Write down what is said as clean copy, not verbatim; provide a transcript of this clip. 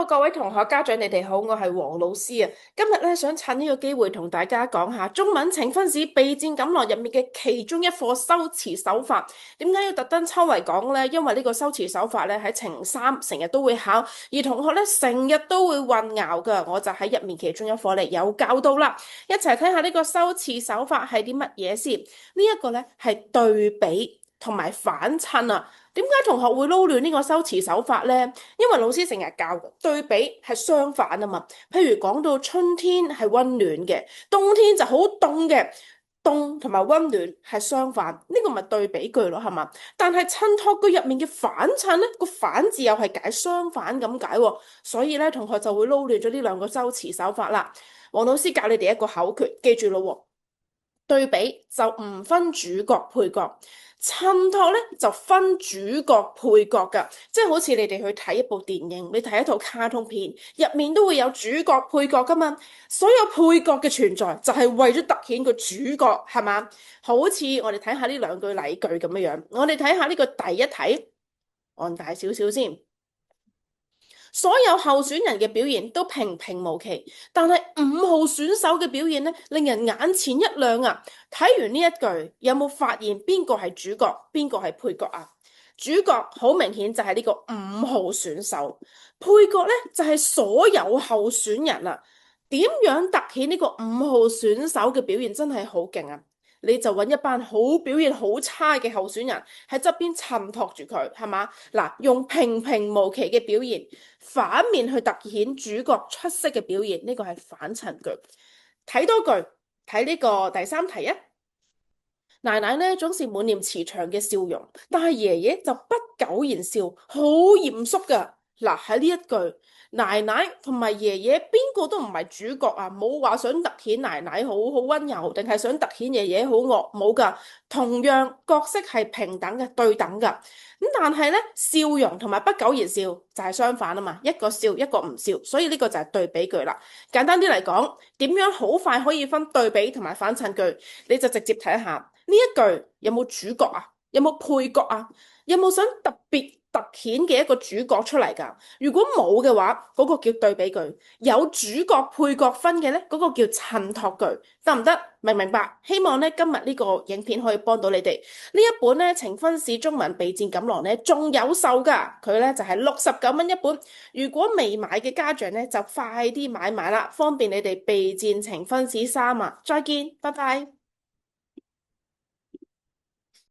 Hello，各位同學家長，你哋好，我係黃老師啊。今日咧想趁呢個機會同大家講下中文呈分試備戰錦囊入面嘅其中一課修辭手法。點解要特登抽嚟講呢？因為呢個修辭手法咧喺程三成日都會考，而同學咧成日都會混淆噶。我就喺入面其中一課嚟有教到啦。一齊睇下呢個修辭手法係啲乜嘢先。呢一個咧係對比同埋反襯啊。點解同學會撈亂呢個修辭手法呢？因為老師成日教嘅對比係相反啊嘛。譬如講到春天係溫暖嘅，冬天就好凍嘅，凍同埋溫暖係相反，呢個咪對比句咯，係嘛？但係襯托句入面嘅反襯呢，個反字又係解相反咁解喎，所以咧同學就會撈亂咗呢兩個修辭手法啦。黃老師教你哋一個口訣，記住咯喎。對比就唔分主角配角，襯托咧就分主角配角噶，即係好似你哋去睇一部電影，你睇一套卡通片，入面都會有主角配角噶嘛，所有配角嘅存在就係為咗凸顯個主角，係嘛？好似我哋睇下呢兩句例句咁樣樣，我哋睇下呢個第一題，按大少少先。所有候選人嘅表現都平平無奇，但係5號選手嘅表現呢，令人眼前一亮啊！睇完呢一句，有冇發現邊個係主角，邊個係配角啊？主角好明顯就係呢個5號選手，配角呢就係所有候選人啊！點樣凸顯呢個5號選手嘅表現真係好勁啊！你就揾一班好表現好差嘅候選人喺側邊襯托住佢，係嘛？嗱，用平平無奇嘅表現，反面去凸顯主角出色嘅表現，呢個係反襯句。睇多句，睇呢個第三題啊！奶奶呢總是滿臉慈祥嘅笑容，但係爺爺就不苟言笑，好嚴肅噶。嗱，喺呢一句，奶奶同埋爺爺邊個都唔係主角啊，冇話想凸顯奶奶好溫柔，定係想凸顯爺爺好惡，冇噶。同樣角色係平等嘅，對等噶。咁但係咧，笑容同埋不苟言笑就係相反啊嘛，一個笑一個唔笑，所以呢個就係對比句啦。簡單啲嚟講，點樣好快可以分對比同埋反襯句？你就直接睇下呢一句有冇主角啊，有冇配角啊，有冇想特別凸顯嘅一個主角出嚟㗎？如果冇嘅話，嗰個叫對比句；有主角配角分嘅咧，嗰個叫襯托句，得唔得？明唔明白？希望咧今日呢個影片可以幫到你哋。呢一本咧呈分試中文備戰錦囊咧仲有售㗎，佢咧就係69蚊一本。如果未買嘅家長咧就快啲買埋啦，方便你哋備戰呈分試3啊！再見，拜拜。